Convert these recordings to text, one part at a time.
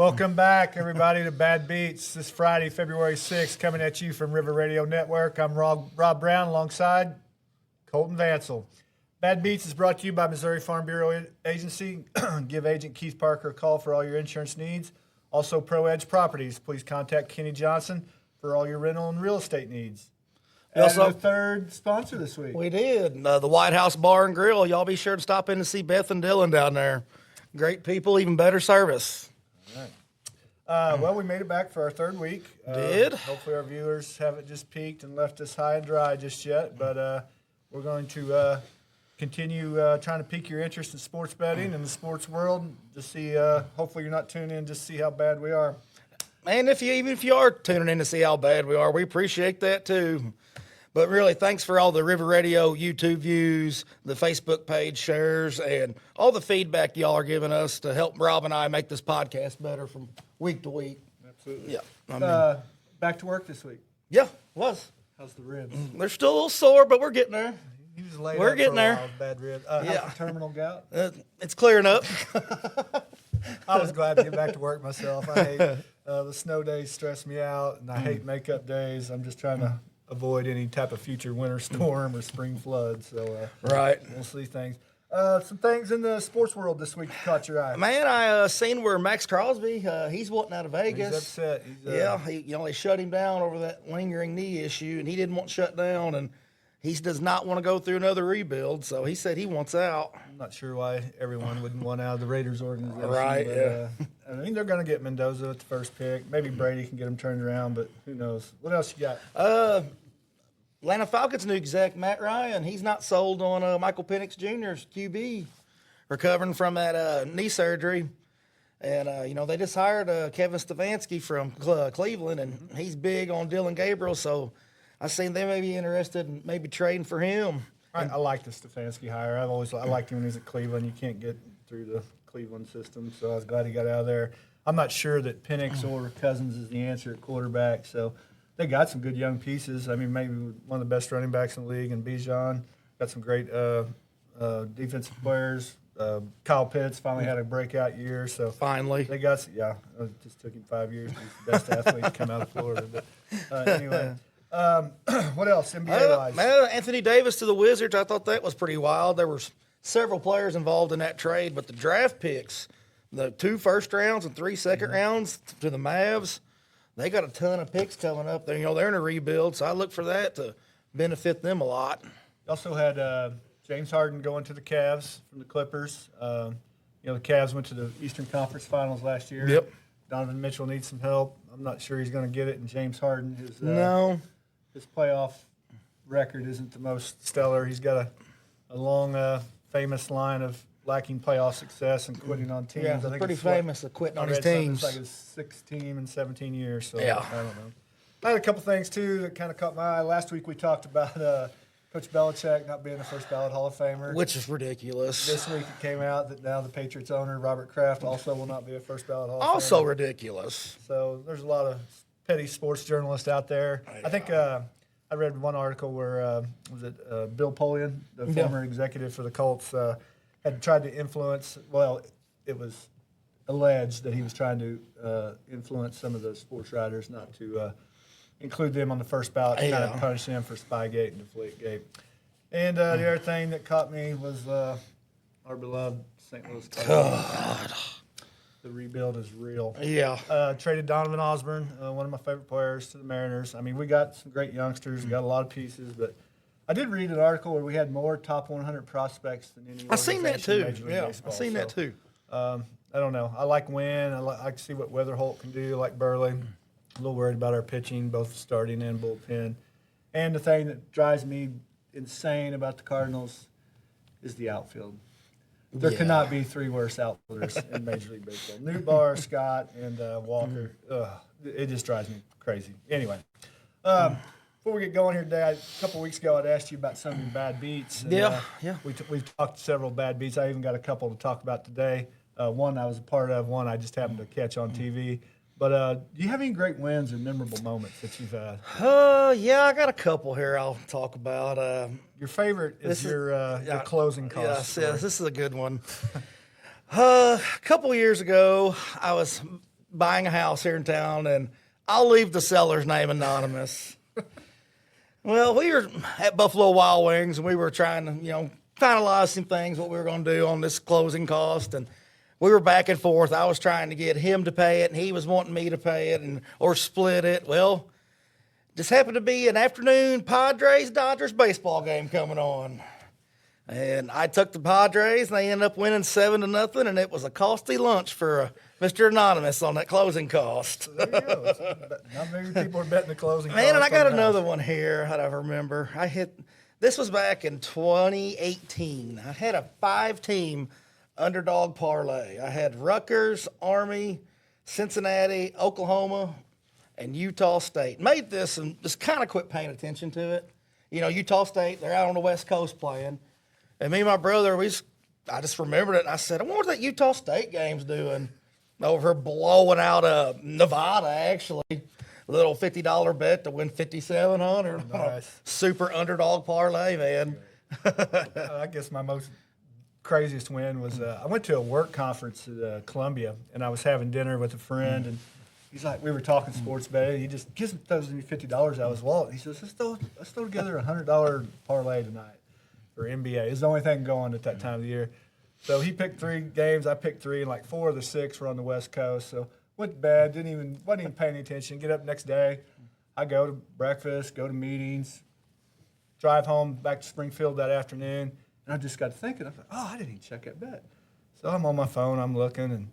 Welcome back, everybody, to Bad Beats. This Friday, February 6th, coming at you from River Radio Network. I'm Rob Brown alongside Colton Vansel. Bad Beats is brought to you by Missouri Farm Bureau Agency. Give agent Keith Parker a call for all your insurance needs. Also, Pro Edge Properties. Please contact Kenny Johnson for all your rental and real estate needs. We also a third sponsor this week. We did. The White House Bar and Grill. Y'all be sure to stop in to see Beth and Dylan down there. Great people, even better service. All right. Well, we made it back for our third week. Hopefully our viewers haven't just peaked and left us high and dry just yet, but we're going to continue trying to pique your interest in sports betting and the sports world to see, hopefully you're not tuning in just to see how bad we are. And even if you are tuning in to see how bad we are, we appreciate that too. But really, thanks for all the River Radio YouTube views, the Facebook page shares, and all the feedback y'all are giving us to help Rob and I make this podcast better from week to week. Absolutely. Yeah. Back to work this week. Yeah, was. How's the ribs? They're still a little sore, but we're getting there. He was laid We're up getting for a there. while with bad ribs. How's the terminal gout? It's clearing up. I was glad to get back to work myself. I hate the snow days stress me out, and I hate makeup days. I'm just trying to avoid any type of future winter storm or spring flood. So Right. We'll see things. Some things in the sports world this week caught your eye. Man, I seen where Max Crosby, he's wanting out of Vegas. He's upset. They shut him down over that lingering knee issue, and he didn't want shut down, and he does not want to go through another rebuild, so he said he wants out. I'm not sure why everyone wouldn't want out of the Raiders organization. Right, but, I mean, they're going to get Mendoza at the first pick. Maybe Brady can get him turned around, but who knows? What else you got? Atlanta Falcons new exec, Matt Ryan, he's not sold on Michael Penix Jr.'s QB, recovering from that knee surgery. And, they just hired Kevin Stefanski from Cleveland, and he's big on Dylan Gabriel, so I seen they may be interested in maybe trading for him. I like the Stefanski hire. I liked him when he was at Cleveland. You can't get through the Cleveland system, so I was glad he got out of there. I'm not sure that Penix or Cousins is the answer at quarterback, so they got some good young pieces. I mean, maybe one of the best running backs in the league, and Bijan. Got some great defensive players. Kyle Pitts finally had a breakout year. So finally. They got, it just took him 5 years to be the best athlete to come out of Florida. But anyway, what else, NBA-wise? Anthony Davis to the Wizards, I thought that was pretty wild. There were several players involved in that trade, but the draft picks, the 2 first rounds and 3 second rounds to the Mavs, they got a ton of picks coming up. They're in a rebuild, so I look for that to benefit them a lot. You also had James Harden going to the Cavs from the Clippers. The Cavs went to the Eastern Conference Finals last year. Yep. Donovan Mitchell needs some help. I'm not sure he's going to get it. And James Harden, his playoff record isn't the most stellar. He's got a long, famous line of lacking playoff success and quitting on teams. Yeah, I think pretty famous of quitting on his teams. It's like his 6th team in 17 years. So yeah. I don't know. I had a couple things, too, that kind of caught my eye. Last week we talked about Coach Belichick not being a first ballot Hall of Famer. Which is ridiculous. This week it came out that now the Patriots owner, Robert Kraft, also will not be a first ballot Hall of Famer. Also ridiculous. So there's a lot of petty sports journalists out there. Yeah. I think I read one article where, Bill Polian, the former executive for the Colts, had tried to influence, it was alleged that he was trying to influence some of the sports writers not to include them on the first ballot to kind of punish them for Spygate and Deflategate. And the other thing that caught me was our beloved St. Louis Cardinals. God. The rebuild is real. Yeah. Traded Donovan Osborne, one of my favorite players, to the Mariners. I mean, we got some great youngsters. We got a lot of pieces, but I did read an article where we had more top 100 prospects than any I seen that too. Yeah, I seen that too. I don't know. I like Wynn. I like to see what Weatherholt can do. I like Burley. A little worried about our pitching, both starting and bullpen. And the thing that drives me insane about the Cardinals is the outfield. There cannot be 3 worse outfielders in Major League Baseball. Nootbaar, Scott, and Walker. It just drives me crazy. Anyway, before we get going here today, a couple weeks ago I'd asked you about some of your bad beats. And, we've talked several bad beats. I even got a couple to talk about today. One I was a part of, one I just happened to catch on TV. But do you have any great wins or memorable moments that you've had? Yeah, I got a couple here I'll talk about. Your favorite is your closing cost. Yes, this is a good one. A couple years ago, I was buying a house here in town, and I'll leave the seller's name anonymous. Well, we were at Buffalo Wild Wings, and we were trying to, finalize some things, what we were going to do on this closing cost, and we were back and forth. I was trying to get him to pay it, and he was wanting me to pay it or split it. Well, just happened to be an afternoon Padres-Dodgers baseball game coming on. And I took the Padres, and they ended up winning 7-0, and it was a costly lunch for Mr. Anonymous on that closing cost. There you go. Not many people are betting the closing cost. Man, and I got on another that. one here that I remember. This was back in 2018. I had a 5-team underdog parlay. I had Rutgers, Army, Cincinnati, Oklahoma, and Utah State. Made this and just kind of quit paying attention to it. Utah State, they're out on the West Coast playing. And me and my brother, I just remembered it. And I said, I wonder what that Utah State game's doing. Over here blowing out Nevada, actually. A little $50 bet to win $5,700. Nice. Super underdog parlay, man. I guess my most craziest win was I went to a work conference at Columbia, and I was having dinner with a friend, and he's like, we were talking sports betting. He just throws me $50 out of his wallet. He says, let's throw together a $100 parlay tonight for NBA. It's the only thing going at that time of the year. So he picked 3 games. I picked 3, and like 4 of the 6 were on the West Coast. So went to bed, wasn't even paying any attention. Get up next day. I go to breakfast, go to meetings, drive home back to Springfield that afternoon. And I just got thinking, I thought, I didn't even check that bet. So I'm on my phone, I'm looking, and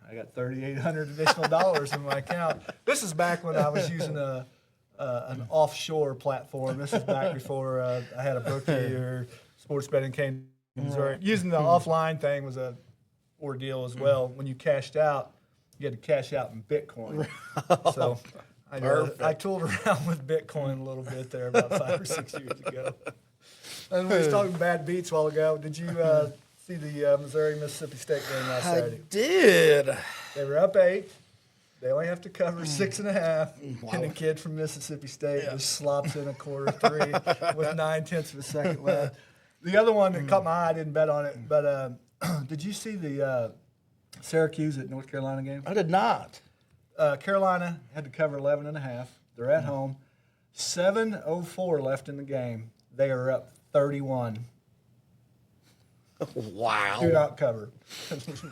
I got $3,800 additional dollars in my account. This is back when I was using an offshore platform. This is back before I had a bookie or sports betting came to Missouri. Using the offline thing was a ordeal as well. When you cashed out, you had to cash out in Bitcoin. So I tooled around with Bitcoin a little bit there about 5 or 6 years ago. And we was talking bad beats a while ago. Did you see the Missouri-Mississippi State game last Saturday? I did. They were up 8. They only have to cover 6.5. Wow. And the kid from Mississippi State just slops in a quarter 3 with 9/10 of a second left. The other one that caught my eye, I didn't bet on it, but did you see the Syracuse at North Carolina game? I did not. Carolina had to cover 11.5. They're at home. 7:04 left in the game. They are up 31. Wow. Do not cover.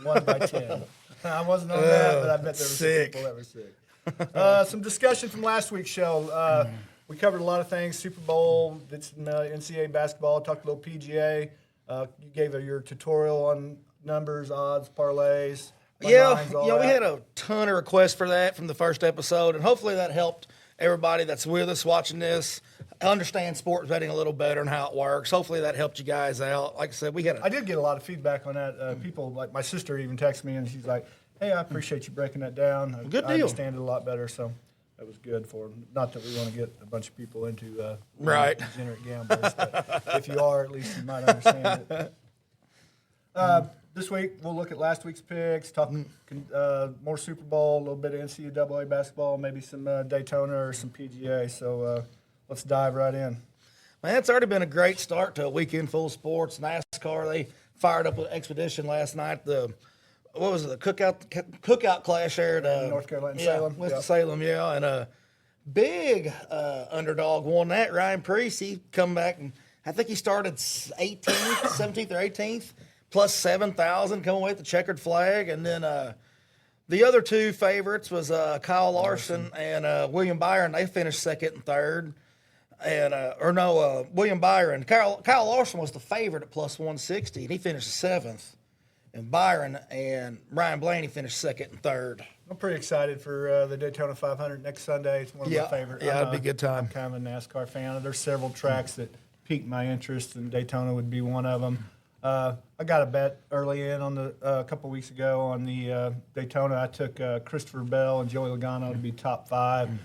1 by 10. I wasn't on that, but I bet there were some people that were sick. Some discussion from last week's show. We covered a lot of things. Super Bowl, did some NCAA basketball, talked a little PGA. You gave your tutorial on numbers, odds, parlays. Yeah, we had a ton of requests for that from the first episode, and hopefully that helped everybody that's with us watching this understand sports betting a little better and how it works. Hopefully that helped you guys out. Like I said, I did get a lot of feedback on that. People, like my sister even texted me, and she's like, hey, I appreciate you breaking that down. Good deal. I understand it a lot better, so that was good for them. Not that we want to get a bunch of people into right degenerate gamblers, but if you are, at least you might understand it. This week, we'll look at last week's picks, talk more Super Bowl, a little bit of NCAA basketball, maybe some Daytona or some PGA. So let's dive right in. Man, it's already been a great start to a weekend full of sports. NASCAR, they fired up an expedition last night. The cookout clash there at North Carolina, Salem. West of Salem, yeah. And a big underdog won that. Ryan Preece, he come back, and I think he started 18th, 17th or 18th. Plus 7,000 coming away with the checkered flag. And then the other 2 favorites was Kyle Larson and William Byron. They finished 2nd and 3rd. And William Byron. Kyle Larson was the favorite at plus 160, and he finished 7th. And Byron and Ryan Blaney finished 2nd and 3rd. I'm pretty excited for the Daytona 500 next Sunday. It's one of my favorites. Yeah, it'd be a good time. I'm kind of a NASCAR fan. There's several tracks that piqued my interest, and Daytona would be one of them. I got a bet early in on a couple weeks ago on the Daytona. I took Christopher Bell and Joey Logano to be top 5, and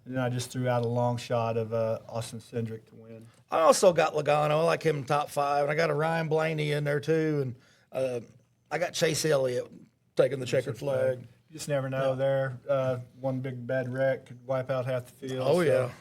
then I just threw out a long shot of Austin Cindric to win. I also got Logano. I like him in top 5, and I got a Ryan Blaney in there too, and I got Chase Elliott taking the checkered flag. You just never know there. One big bad wreck could wipe out half the field. Oh, yeah.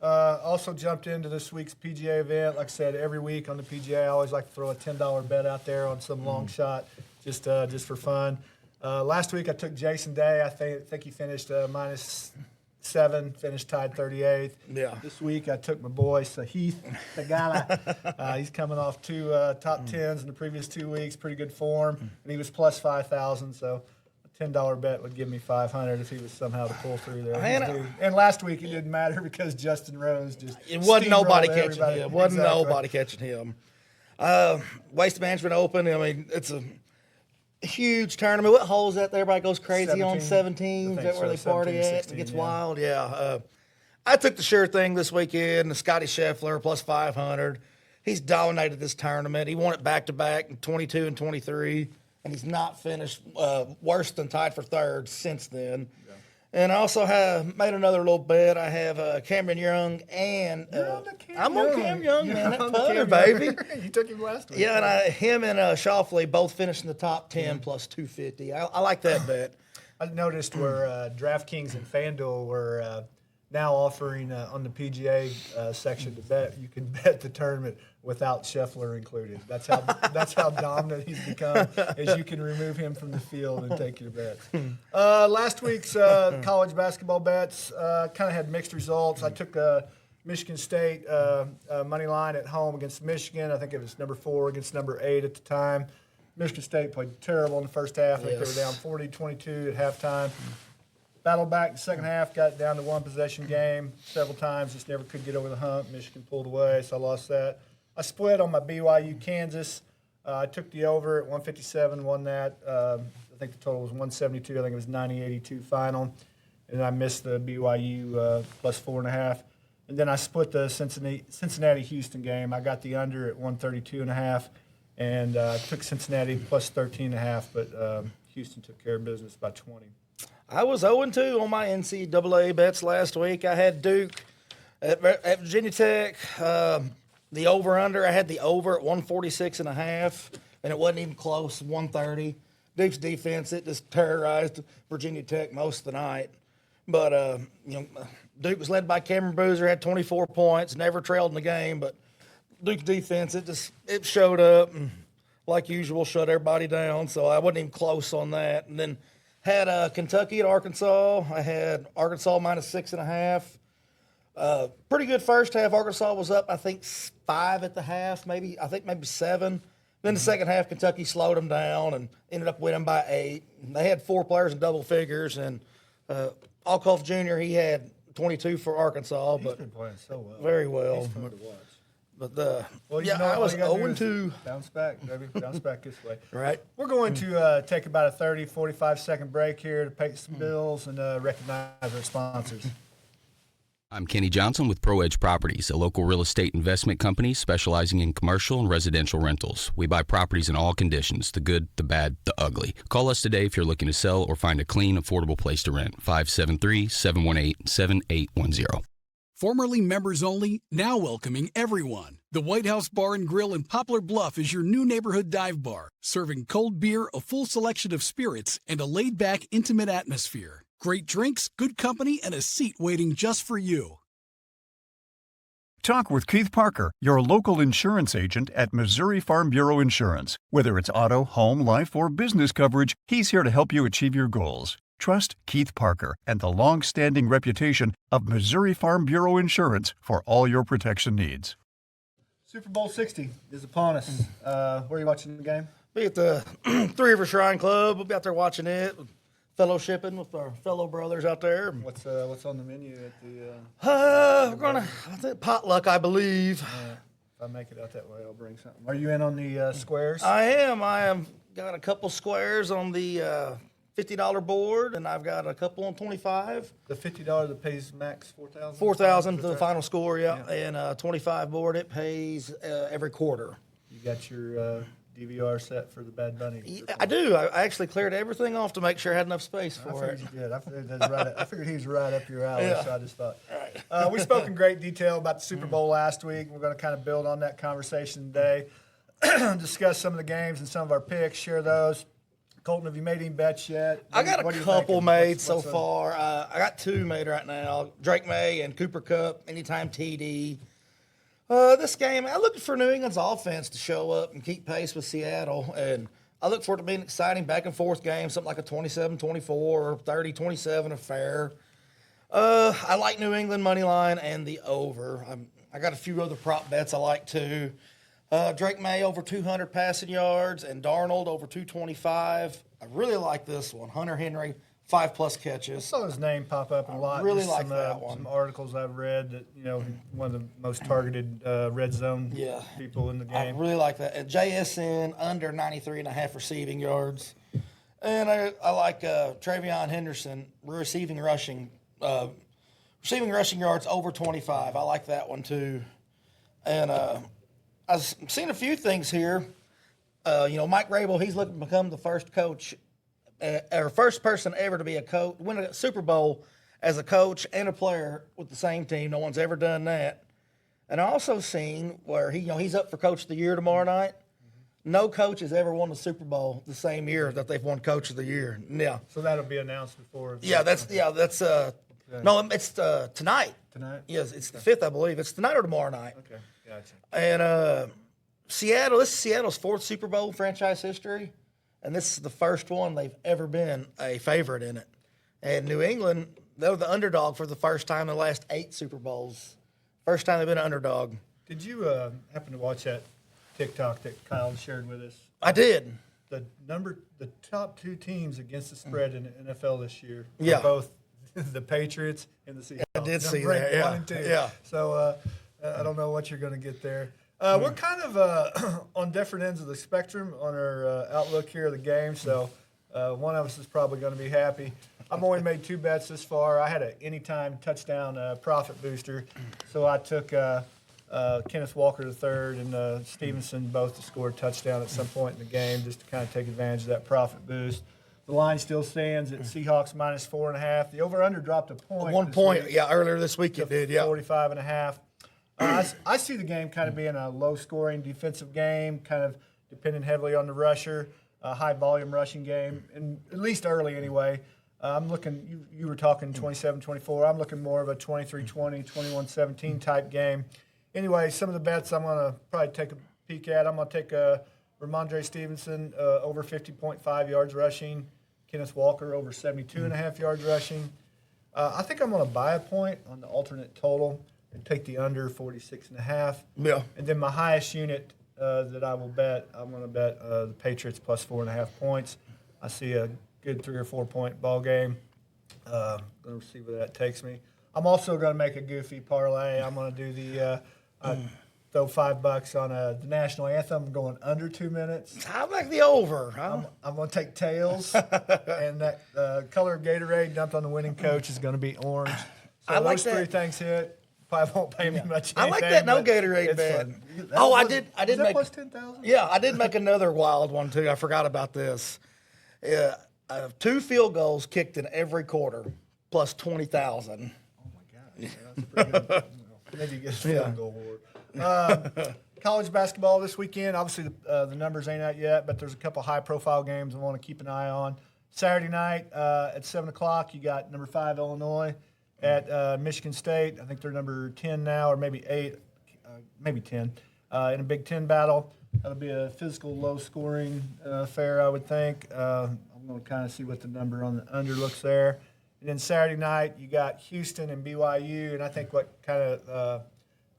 Also jumped into this week's PGA event. Like I said, every week on the PGA, I always like to throw a $10 bet out there on some long shot, just for fun. Last week I took Jason Day. I think he finished -7, finished tied 38th. Yeah. This week I took my boy Sahith Tagala. He's coming off 2 top 10s in the previous 2 weeks. Pretty good form, and he was plus 5,000. So a $10 bet would give me 500 if he was somehow to pull through there. And last week it didn't matter because Justin Rose it wasn't nobody catching everybody. him. Wasn't Exactly. nobody catching him. Waste Management Open. I mean, it's a huge tournament. What hole's that? Everybody goes crazy on 17. Is that where they party 17, at? 16, It gets yeah. wild. Yeah. I took the sure thing this weekend. The Scotty Scheffler plus 500. He's dominated this tournament. He won it back to back in 22 and 23, and he's not finished worse than tied for third since then. Yeah. And I also have made another little bet. I have Cameron Young and I'm on Cam Young, man. That putter, baby. You took him last week. Yeah, and him and Schauffele both finished in the top 10 plus 250. I like that bet. I noticed where DraftKings and FanDuel were now offering on the PGA section to bet. You can bet the tournament without Scheffler included. That's how dominant he's become. Is you can remove him from the field and take your bets. Last week's college basketball bets kind of had mixed results. I took Michigan State money line at home against Michigan. I think it was number 4 against number 8 at the time. Michigan State played terrible in the first half. I think they were down 40-22 at halftime. Battled back in the second half, got down to 1 possession game several times, just never could get over the hump. Michigan pulled away, so I lost that. I split on my BYU Kansas. I took the over at 157, won that. I think the total was 172. I think it was 90-82 final. And I missed the BYU plus 4.5. And then I split the Cincinnati-Houston game. I got the under at 132.5, and took Cincinnati plus 13.5, but Houston took care of business by 20. I was 0-2 on my NCAA bets last week. I had Duke at Virginia Tech. The over-under, I had the over at 146.5, and it wasn't even close, 130. Duke's defense, it just terrorized Virginia Tech most of the night. But, Duke was led by Cameron Boozer, had 24 points, never trailed in the game. But Duke's defense, it showed up and, like usual, shut everybody down. So I wasn't even close on that. And then had Kentucky at Arkansas. I had Arkansas minus 6.5. Pretty good first half. Arkansas was up, I think, 5 at the half, maybe 7. Then the second half, Kentucky slowed them down and ended up winning by 8. They had 4 players in double figures, and Alcoff Jr., he had 22 for Arkansas. He's been playing so well. Very well. He's fun to watch. But I was 0-2. Bounce back, baby. Bounce back this way. Right. We're going to take about a 30, 45-second break here to pay some bills and recognize our sponsors. I'm Kenny Johnson with ProEdge Properties, a local real estate investment company specializing in commercial and residential rentals. We buy properties in all conditions, the good, the bad, the ugly. Call us today if you're looking to sell or find a clean, affordable place to rent. 573-718-7810. Formerly members only, now welcoming everyone. The White House Bar and Grill in Poplar Bluff is your new neighborhood dive bar, serving cold beer, a full selection of spirits, and a laid-back, intimate atmosphere. Great drinks, good company, and a seat waiting just for you. Talk with Keith Parker, your local insurance agent at Missouri Farm Bureau Insurance. Whether it's auto, home, life, or business coverage, he's here to help you achieve your goals. Trust Keith Parker and the long-standing reputation of Missouri Farm Bureau Insurance for all your protection needs. Super Bowl 60 is upon us. Where are you watching the game? Be at the Three River Shrine Club. We'll be out there watching it, fellowshipping with our fellow brothers out there. What's on the menu at the? We're gonna potluck, I believe. If I make it out that way, I'll bring something. Are you in on the squares? I am. Got a couple squares on the $50 board, and I've got a couple on 25. The $50 that pays max 4,000. 4,000 to the final score, yeah. And 25 board, it pays every quarter. You got your DVR set for the Bad Bunny? I do. I actually cleared everything off to make sure I had enough space for it. You did. I figured he was right up your alley, so I just thought. Right. We spoke in great detail about the Super Bowl last week. We're going to kind of build on that conversation today, discuss some of the games and some of our picks, share those. Colton, have you made any bets yet? I got a couple made so far. I got 2 made right now. Drake May and Cooper Kupp, anytime TD. This game, I'm looking for New England's offense to show up and keep pace with Seattle. And I look for it to be an exciting back and forth game, something like a 27-24 or 30-27 affair. I like New England money line and the over. I got a few other prop bets I like too. Drake May over 200 passing yards and Darnold over 225. I really like this one. Hunter Henry 5+ I catches. saw his name pop up a lot. really Just like that one. Some articles I've read that, one of the most targeted red zone people in the I game. really like that. And JSN under 93.5 receiving yards. And I like Travion Henderson receiving rushing yards over 25. I like that one too. And I've seen a few things here. Mike Rabel, he's looking to become the first coach, or first person ever to be a coach, win a Super Bowl as a coach and a player with the same team. No one's ever done that. And I also seen where he's up for Coach of the Year tomorrow night. No coach has ever won the Super Bowl the same year that they've won Coach of the Year. Yeah. So that'll be announced before. No, it's tonight. Tonight? Yes, it's the 5th, I believe. It's tonight or tomorrow night. Okay, gotcha. And Seattle, this is Seattle's 4th Super Bowl in franchise history, and this is the first one they've ever been a favorite in it. And New England, they were the underdog for the first time in the last 8 Super Bowls. First time they've been an underdog. Did you happen to watch that TikTok that Kyle shared with us? I did. The top 2 teams against the spread in the NFL this year Yeah. are both the Patriots and the Seahawks. I did see Ranked that, 1 and 2. yeah. So I don't know what you're going to get there. We're kind of on different ends of the spectrum on our outlook here of the game, so one of us is probably going to be happy. I've only made 2 bets this far. I had an anytime touchdown profit booster, so I took Kenneth Walker III and Stevenson both to score a touchdown at some point in the game just to kind of take advantage of that profit boost. The line still stands at Seahawks minus 4.5. The over-under dropped a point. 1 this point, week earlier this week it did, 45.5. I see the game kind of being a low-scoring defensive game, kind of depending heavily on the rusher, a high-volume rushing game, and at least early anyway. I'm looking, you were talking 27-24. I'm looking more of a 23-20, 21-17 type game. Anyway, some of the bets I'm going to probably take a peek at. I'm going to take Ramondre Stevenson over 50.5 yards rushing, Kenneth Walker over 72.5 yards rushing. I think I'm going to buy a point on the alternate total and take the under 46.5. Yeah. And then my highest unit that I will bet, I'm going to bet the Patriots plus 4.5 points. I see a good 3 or 4 point ball game. Going to see where that takes me. I'm also going to make a goofy parlay. I'm going to do the throw $5 on the national anthem. I'm going under 2 minutes. I like the over. I'm going to take tails, and that color of Gatorade dumped on the winning coach is going to be orange. So I like those that. 3 things hit. Probably won't pay me much. I like anything, that no but Gatorade it's bet. fun. I did Is that make plus 10,000. Yeah, I did make another wild one too. I forgot about this. Yeah, I have 2 field goals kicked in every quarter, plus 20,000. Oh my God, yeah, that's pretty good. Maybe you get a field goal award. College basketball this weekend. Obviously, the numbers ain't out yet, but there's a couple high-profile games I want to keep an eye on. Saturday night at 7 o'clock, you got number 5 Illinois at Michigan State. I think they're number 10 now, or maybe 8, maybe 10, in a Big Ten battle. That'll be a physical, low-scoring affair, I would think. I'm going to kind of see what the number on the under looks there. And then Saturday night, you got Houston and BYU, and I think what kind of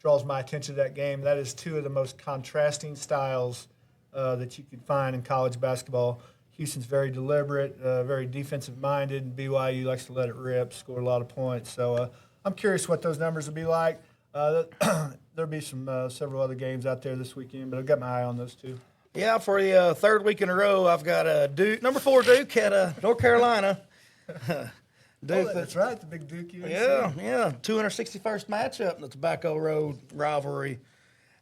draws my attention to that game, that is 2 of the most contrasting styles that you could find in college basketball. Houston's very deliberate, very defensive-minded, and BYU likes to let it rip, score a lot of points. So I'm curious what those numbers will be like. There'll be several other games out there this weekend, but I've got my eye on those 2. Yeah, for the 3rd week in a row, I've got Duke, number 4 Duke at North Carolina. Duke, that's right, the big Duke UNC. Yeah, 261st matchup in the Tobacco Road rivalry.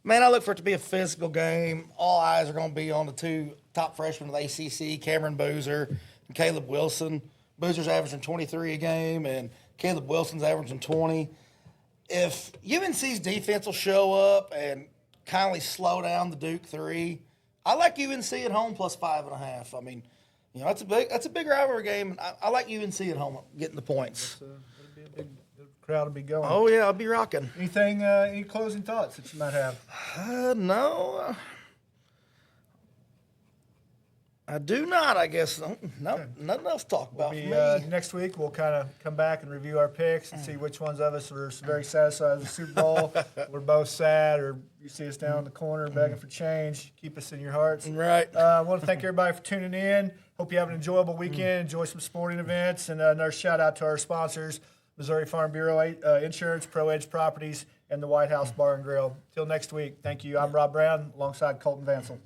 Man, I look for it to be a physical game. All eyes are going to be on the 2 top freshmen of the ACC, Cameron Boozer and Caleb Wilson. Boozer's averaging 23 a game, and Caleb Wilson's averaging 20. If UNC's defense will show up and kindly slow down the Duke 3, I like UNC at home plus 5.5. I mean, that's a big rivalry game. I like UNC at home getting the points. It'll be a big crowd to be going. Oh yeah, I'll be rocking. Anything? Any closing thoughts that you might have? No. I do not, I guess. No, nothing else to talk about for me. Next week, we'll kind of come back and review our picks and see which ones of us are very satisfied with the Super Bowl. We're both sad, or you see us down in the corner begging for change. Keep us in your hearts. Right. I want to thank everybody for tuning in. Hope you have an enjoyable weekend. Enjoy some sporting events. And another shout out to our sponsors, Missouri Farm Bureau Insurance, Pro Edge Properties, and the White House Bar and Grill. Till next week, thank you. I'm Rob Brown alongside Colton Vansel.